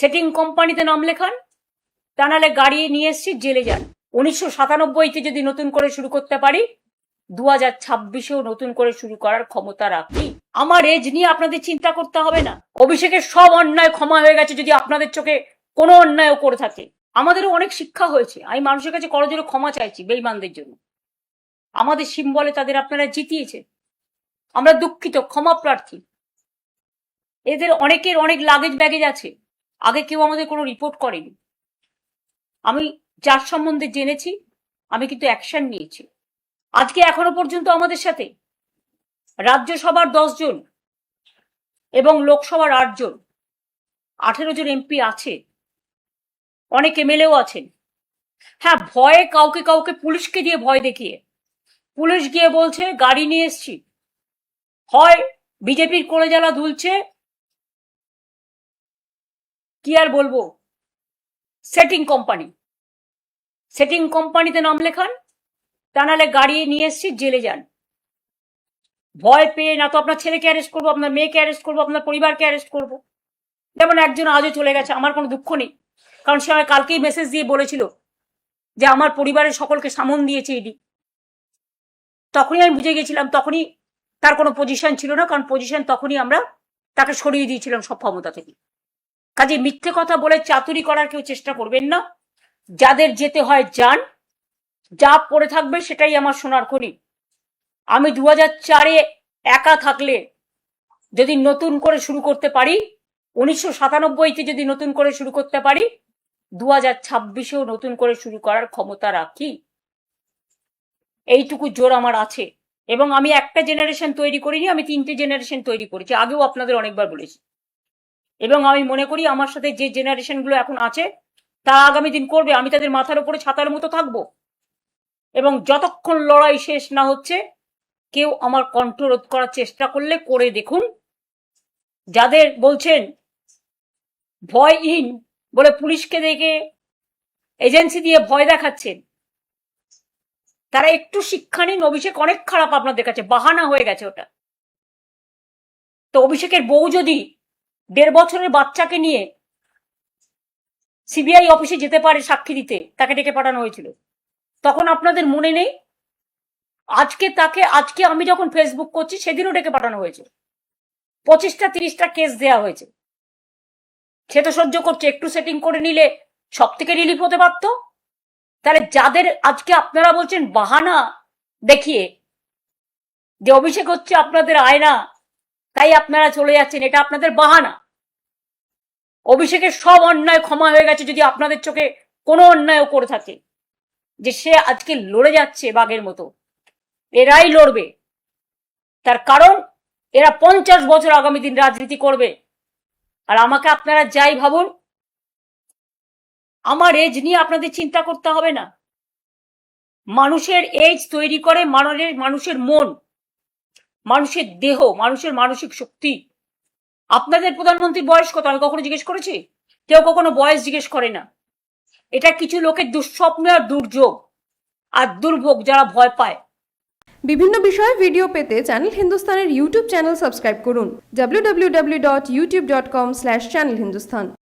Setting কোম্পানিতে নাম লেখান, তা নাহলে গাড়ি নিয়ে এসছি জেলে যান। 1997-তে যদি নতুন করে শুরু করতে পারি, 2026-এও নতুন করে শুরু করার ক্ষমতা রাখি। আমার এজ নিয়ে আপনাদের চিন্তা করতে হবে না। অভিষেকের সব অন্যায় ক্ষমা হয়ে গেছে যদি আপনাদের চোখে কোনো অন্যায়ও করে থাকে। আমাদেরও অনেক শিক্ষা হয়েছে। আমি মানুষের কাছে করজোড়ে ক্ষমা চাইছি বেঈমানদের জন্য। আমাদের সিম্বলে তাদের আপনারা জিতিয়েছে, আমরা দুঃখিত, ক্ষমা প্রার্থী। এদের অনেকের অনেক লাগেজ ব্যাগেজ আছে, আগে কেউ আমাদের কোনো রিপোর্ট করেনি। আমি যার সম্বন্ধে জেনেছি আমি কিন্তু অ্যাকশন নিয়েছি। আজকে এখনো পর্যন্ত আমাদের সাথে রাজ্যসভার 10 জন এবং লোকসভার 8 জন, 18 জন এমপি আছে, অনেক এমএলএও আছেন। হ্যাঁ, ভয়ে কাউকে কাউকে পুলিশকে দিয়ে ভয় দেখিয়ে পুলিশ গিয়ে বলছে গাড়ি নিয়ে এসছি, হয় বিজেপির কোলে জ্বালা দুলছে, কি আর বলবো, সেটিং কোম্পানিতে নাম লেখান, তা নাহলে গাড়ি নিয়ে এসছি জেলে যান। ভয় পেয়ে না তো আপনার ছেলেকে অ্যারেস্ট করবো, আপনার মেয়েকে অ্যারেস্ট করবো, আপনার পরিবারকে অ্যারেস্ট করবো। যেমন একজন আজও চলে গেছে, আমার কোনো দুঃখ নেই, কারণ সে আমায় কালকেই মেসেজ দিয়ে বলেছিল যে আমার পরিবারের সকলকে সামন দিয়েছে ইডি। তখনই আমি বুঝে গেছিলাম, তখনই তার কোনো পজিশন ছিল না, কারণ পজিশন তখনই আমরা তাকে সরিয়ে দিয়েছিলাম সব ক্ষমতা থেকে। কাজে মিথ্যে কথা বলে চাতুরি করার কেউ চেষ্টা করবেন না। যাদের যেতে হয় যান, যা পড়ে থাকবে সেটাই আমার সোনার খনি। আমি 2004-এ একা থাকলে যদি নতুন করে শুরু করতে পারি, 1997-তে যদি নতুন করে শুরু করতে পারি, 2026-এও নতুন করে শুরু করার ক্ষমতা রাখি। এইটুকু জোর আমার আছে। এবং আমি একটা জেনারেশন তৈরি করিনি, আমি 3টে জেনারেশন তৈরি করেছি, আগেও আপনাদের অনেকবার বলেছি। এবং আমি মনে করি আমার সাথে যে জেনারেশনগুলো এখন আছে তারা আগামী দিন করবে। আমি তাদের মাথার উপরে ছাতার মতো থাকবো, এবং যতক্ষণ লড়াই শেষ না হচ্ছে কেউ আমার কণ্ঠ রোধ করার চেষ্টা করলে করে দেখুন। যাদের বলছেন ভয়হীন বলে পুলিশকে দেখে এজেন্সি দিয়ে ভয় দেখাচ্ছেন, তারা একটু শিক্ষা নিন। অভিষেক অনেক খারাপ আপনাদের কাছে, বাহানা হয়ে গেছে ওটা। তো অভিষেকের বউ যদি 1.5 বছরের বাচ্চাকে নিয়ে সিবিআই অফিসে যেতে পারে সাক্ষী দিতে, তাকে ডেকে পাঠানো হয়েছিল, তখন আপনাদের মনে নেই? আজকে আমি যখন ফেসবুক করছি সেদিনও ডেকে পাঠানো হয়েছে, 25টা 30টা কেস দেয়া হয়েছে। সে তো সহ্য করছে, একটু সেটিং করে নিলে সব থেকে রিলিফ হতে পারতো। তাহলে যাদের আজকে আপনারা বলছেন বাহানা দেখিয়ে যে অভিষেক হচ্ছে আপনাদের আয়না, তাই আপনারা চলে যাচ্ছেন, এটা আপনাদের বাহানা। অভিষেকের সব অন্যায় ক্ষমা হয়ে গেছে যদি আপনাদের চোখে কোনো অন্যায়ও করে থাকে। যে সে আজকে লড়ে যাচ্ছে বাঘের মতো, এরাই লড়বে। তার কারণ এরা 50 বছর আগামী দিন রাজনীতি করবে। আর আমাকে আপনারা যাই ভাবুন, আমার এজ নিয়ে আপনাদের চিন্তা করতে হবে না। মানুষের এজ তৈরি করে মানুষের মন, মানুষের দেহ, মানুষের মানসিক শক্তি। আপনাদের প্রধানমন্ত্রীর বয়স কত আমি কখনো জিজ্ঞেস করেছি? কেউ কখনো বয়স জিজ্ঞেস করে না। এটা কিছু লোকের দুঃস্বপ্ন আর দুর্যোগ আর দুর্ভোগ, যারা ভয় পায়। বিভিন্ন বিষয়ে ভিডিও পেতে চ্যানেল হিন্দুস্তানের ইউটিউব চ্যানেল সাবস্ক্রাইব করুন www.youtube.com/channelhindustan।